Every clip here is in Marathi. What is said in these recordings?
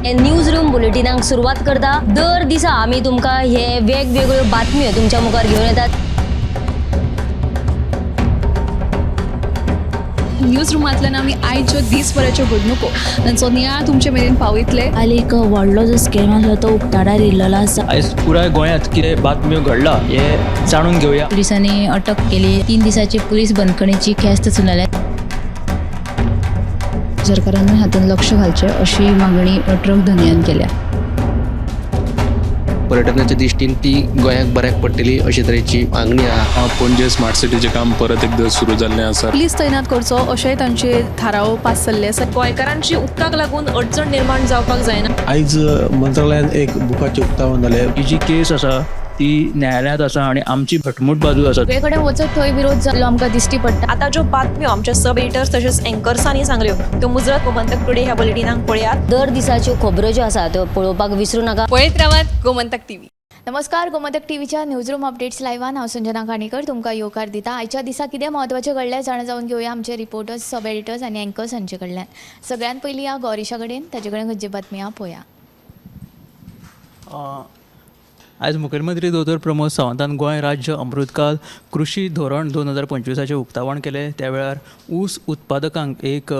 न्यूज रूम बुलेटिनाक सुरुवात करता। दर दिसा आम्ही तुमका हे वेगवेगळ्यो बातम्यो तुमच्या मुखार घेऊन येतात। न्यूज रूमांतल्यान आमी आयच्यो दिसभराच्यो घडणुको तांचो नियाळ तुमचे मेरेन पावयतले। आली एक व्हडलो जो स्कॅम आसलो तो उक्ताडार येयल्लो आसा। आयज पुराय गोंयांत कितें बातम्यो घडला हे जाणून घेवया। पुलिसांनी अटक केली। 3 दिसाची पुलीस बंदखणीची ख्यास्त चलयल्या। सरकारान हातूंत लक्ष घालचें अशी मागणी ट्रक धन्यान केल्या। पर्यटनाच्या दृश्टीन ती गोंयाक बऱ्याक पडटली अशे तरेची मागणी आहा। पणजे स्मार्ट सिटीचें काम परत एकदा सुरू जाल्लें आसा। पुलीस तैनात करचो अशेंय तांचे थाराव पास जाल्ले आसा। गोंयकारांची उदकाक लागून अडचण निर्माण जावपाक जायना। आयज मंत्रालयान एक बुकाचें उक्तावण जालें। ही जी केस आसा ती न्यायालयांत आसा आणि आमची घटमूट बाजू आसा। सगळे कडेन वचत थंय विरोध जाल्लो आमकां दिश्टी पडटा। आता ज्यो बातम्यो आमच्या सब एडिटर्स तशेंच एंकर्सांनी सांगल्यो त्यो मुजरत गोमंतक टुडे ह्या बुलेटिनाक पळयात। दर दिसाच्यो खबरो ज्यो आसा त्यो पळोवपाक विसरू नका। पळयत रावात गोमंतक टीव्ही। नमस्कार, गोमंतक टीव्हीच्या न्यूज रूम अपडेट्स लायव्हान हांव संजना काणेकर तुमकां येवकार दिता। आयच्या दिसा कितें म्हत्वाचें घडलें जाणा जावन घेवया आमचे रिपोर्टर्स, सब एडिटर्स आनी एंकर्स हांचे कडल्यान। सगळ्यात पयलीं या गौरीशा कडेन, ताचे कडेन खंयची बातमी आहा पळया। आज मुखेलमंत्री दोतोर प्रमोद सावंतान गोंय राज्य अमृतकाल कृषी धोरण 2025 उक्तावण केले। त्या वेळार ऊस उत्पादकांक एक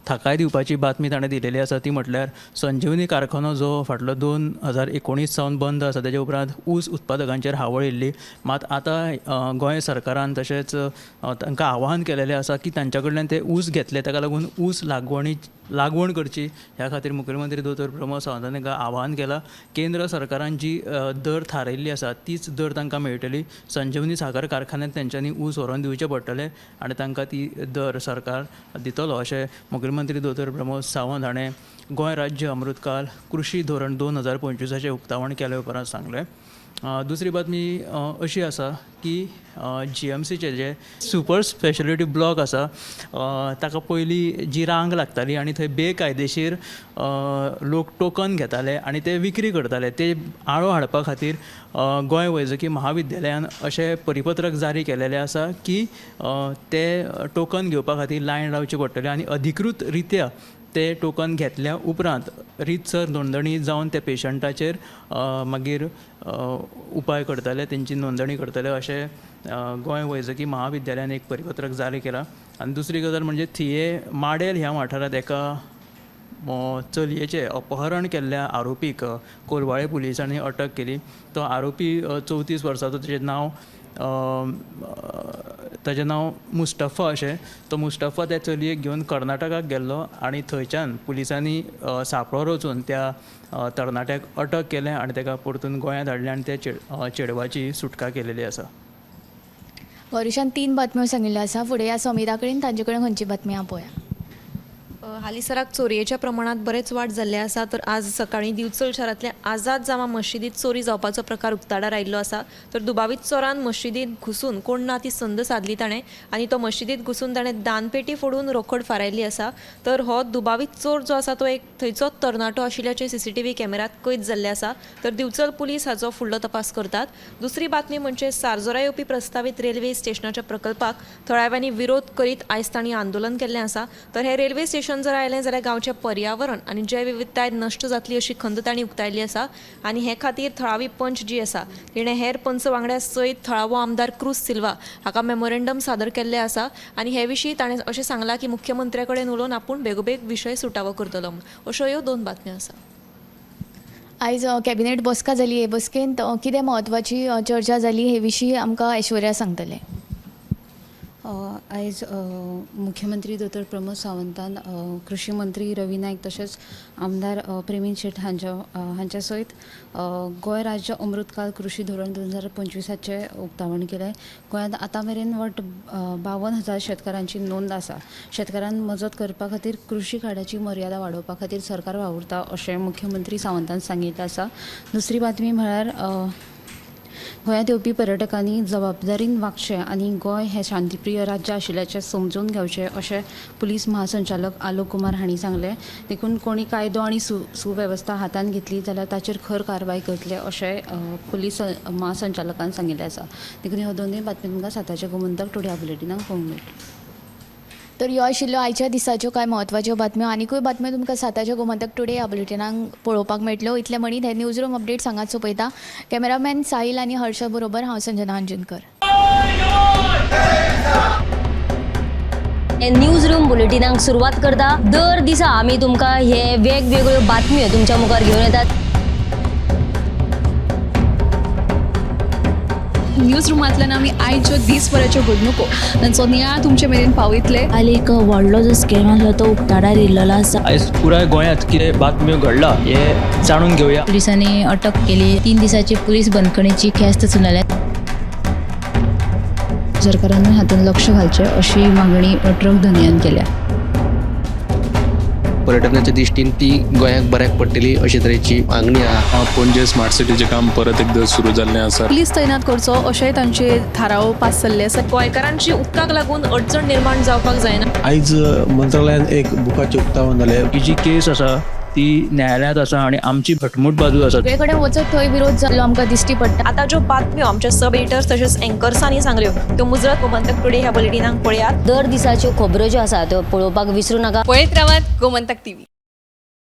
थाकाय दिवपाची बातमी ताणें दिलेली आसा। ती म्हटल्यार संजीवनी कारखानो जो फाटलो 2019 सावन बंद आसा तेजे उपरांत ऊस उत्पादकांचेर हावळ येयल्ली। मात आतां गोंय सरकारान तशेंच तांकां आवाहन केलेलें आसा की तांच्या कडल्यान ते ऊस घेतले ताका लागून ऊस लागवण करची। ह्या खातीर मुखेलमंत्री दोतोर प्रमोद सावंतान तांकां आवाहन केलां। केंद्र सरकारान जी दर थारायल्ली आसा तीच दर तांकां मेळटली। संजीवनी साखर कारखान्यांत तेंच्यांनी ऊस व्हरोन दिवचे पडटले आनी तांकां ती दर सरकार दितलो अशें मुखेलमंत्री दोतोर प्रमोद सावंत हाणें गोंय राज्य अमृतकाल कृषी धोरण 2025 उक्तावण केले उपरांत सांगलें। दुसरी बातमी अशी आसा की GMCचे जे सुपर स्पेशलिटी ब्लॉक आसा ताका पयलीं जी रांग लागताली आनी थंय बेकायदेशीर लोक टोकन घेताले आनी ते विक्री करताले, ते आळो हाडपा खातीर गोंय वैजकी महाविद्यालयान अशें परिपत्रक जारी केलेलें आसा की ते टोकन घेवपा खातीर लायन लावची पडटली आनी अधिकृत रित्या ते टोकन घेतल्या उपरांत रितसर नोंदणी जावन त्या पेशंटाचेर मागीर उपाय करतले, तेंची नोंदणी करतले अशें गोंय वैजकी महाविद्यालयान एक परिपत्रक जारी केलां। आनी दुसरी गजाल म्हणजे थिये माडेल ह्या वाठारांत एका चलयेचें अपहरण केल्ल्या आरोपीक कोलवाळे पुलिसांनी अटक केली। तो आरोपी 34 वर्सांचो, ताचें नांव मुस्तफा अशें। तो मुस्तफा त्या चलयेक घेवन कर्नाटकाक गेल्लो आनी थंयच्यान पुलिसांनी सांपळो रचून त्या तरणाट्याक अटक केलें आनी ताका परतून गोंयांत हाडलें आनी त्या चेडवाची सुटका केलेली आसा। गौरीशान 3 बातम्यो सांगिल्ल्यो आसा। फुडें या समीरा कडेन, तांचे कडेन खंयची बातमी आहा पळया। हालीसराक चोरयेच्या प्रमाणात बरेच वाड जाल्ले आसा। तर आज सकाळीं दिवचल शारांतल्या आझाद जामा मशिदीत चोरी जावपाचो प्रकार उक्ताडार आयिल्लो आसा। तर दुबावीत चोरान मशिदीत घुसून कोण ना ती संद साधली ताणें आनी तो मशिदीत घुसून ताणें दानपेटी फोडून रोकड फारायल्ली आसा। तर हो दुबावीत चोर जो आसा तो एक थंयचो तरणाटो आशिल्ल्याचे CCTV कॅमेरात कैद जाल्ले आसा। तर दिवचल पुलीस हाचो फुडलो तपास करतात। दुसरी बातमी म्हणजे सारजोरा येवपी प्रस्तावित रेल्वे स्टेशनाच्या प्रकल्पाक थळाव्यांनी विरोध करीत आयज तांणी आंदोलन केल्लें आसा। तर हे रेल्वे स्टेशन जर आयलें जाल्यार गांवचें पर्यावरण आनी जैवविविधताय नश्ट जातली अशी खंत तांणी उक्तायल्ली आसा। आनी हे खातीर थळावी पंच जी आसा तिणें हेर पंच वांगड्या सयत थळावो आमदार क्रूज सिल्वा हाका मेमोरेंडम सादर केल्लें आसा। आनी हे विशीं ताणें अशें सांगलां की मुख्यमंत्र्या कडेन उलोवन आपूण बेगोबेग विशय सुटावो करतलो। अश्यो ह्यो 2 बातम्यो आसा। आयज कॅबिनेट बसका जाली। हे बसकेंत कितें म्हत्वाची चर्चा जाली हे विशीं आमकां ऐश्वर्या सांगतले। आयज मुख्यमंत्री दोतोर प्रमोद सावंतान कृषी मंत्री रवी नायक तशेंच आमदार प्रेमीन शेट हांच्या सयत गोंय राज्य अमृतकाल कृषी धोरण 2025 उक्तावण केलें। गोंयांत आतां मेरेन 52,000 शेतकारांची नोंद आसा। शेतकारांक मजत करपा खातीर कृषी कार्डाची मर्यादा वाडोवपा खातीर सरकार वावुरता अशें मुख्यमंत्री सावंतान सांगिल्लें आसा। दुसरी बातमी म्हळ्यार गोंयांत येवपी पर्यटकांनी जबाबदारीन वागचें आनी गोंय हें शांतीप्रिय राज्य आशिल्ल्याचें समजून घेवचें अशें पुलीस महासंचालक आलोक कुमार हांणी सांगलें। देखून कोणी कायदो आनी सुवेवस्था हातांत घेतली जाल्यार ताचेर खर कारवाय करतले अशें पुलीस महासंचालकान सांगिल्लें आसा। देखून ह्यो 2 बातम्यो तुमकां 7 गोमंतक टुडे बुलेटिनाक पळोवंक मेळटल्यो। तर ह्यो आशिल्ल्यो आयच्या दिसाच्यो कांय म्हत्वाच्यो बातम्यो आनीकूय बातम्यो तुमकां साताच्या गोमंतक टुडे ह्या बुलेटिनांक पळोवपाक मेळटल्यो. इतले म्हणीत हे न्यूज रूम अपडेट सांगात सोपयता. कॅमेरामॅन साहिल आनी हर्षा बरोबर हांव संजना अंजुनकर. हे न्यूज रूम बुलेटिनांक सुरवात करता. दर दिसा आमी तुमकां हे वेगवेगळ्यो बातम्यो तुमच्या मुखार घेवन येतात. न्यूज रुमांतल्यान आमी आयच्यो दिसभराच्यो घडणुको तांचो नियाळ तुमचे मेरेन पावयतले. आली एक व्हडलो जो स्कॅम आसलो तो उक्ताडार येयल्लो आसा. आयज पुराय गोंयांत कितें बातम्यो घडला हे जाणून घेवया. पुलिसांनी अटक केली. 3 दिसाची पुलीस बंदखणीची ख्यास्त चलयल्या. सरकारान हातून लक्ष घालचें अशी मागणी ट्रक धनियान केल्या. पर्यटनाच्या दिश्टीन ती गोंयाक बऱ्याक पडटली अशे तरेची मागणी आहा. पणजे स्मार्ट सिटीचें काम परत एकदा सुरू जाल्लें आसा. पुलीस तैनात करचो अशेंय तांचे थाराव पास जाल्ले आसा. गोंयकारांची उदकाक लागून अडचण निर्माण जावपाक जायना. आयज मंत्रालयान एक बुकाचें उक्तावण जालें. ही जी केस आसा ती न्यायालयांत आसा आणि आमची घटमूट बाजू आसा. सगळे कडेन वचत थंय विरोध जाल्लो आमकां दिश्टी पडटा. आता ज्यो बातम्यो आमच्या सब एडिटर्स तशेंच अँकर्सांनी सांगल्यो त्यो मुजरत गोमंतक टुडे ह्या बुलेटिनांक पळयात. दर दिसाच्यो खबरो ज्यो आसा त्यो पळोवपाक विसरूं नाका. पळयत रावात गोमंतक टीव्ही.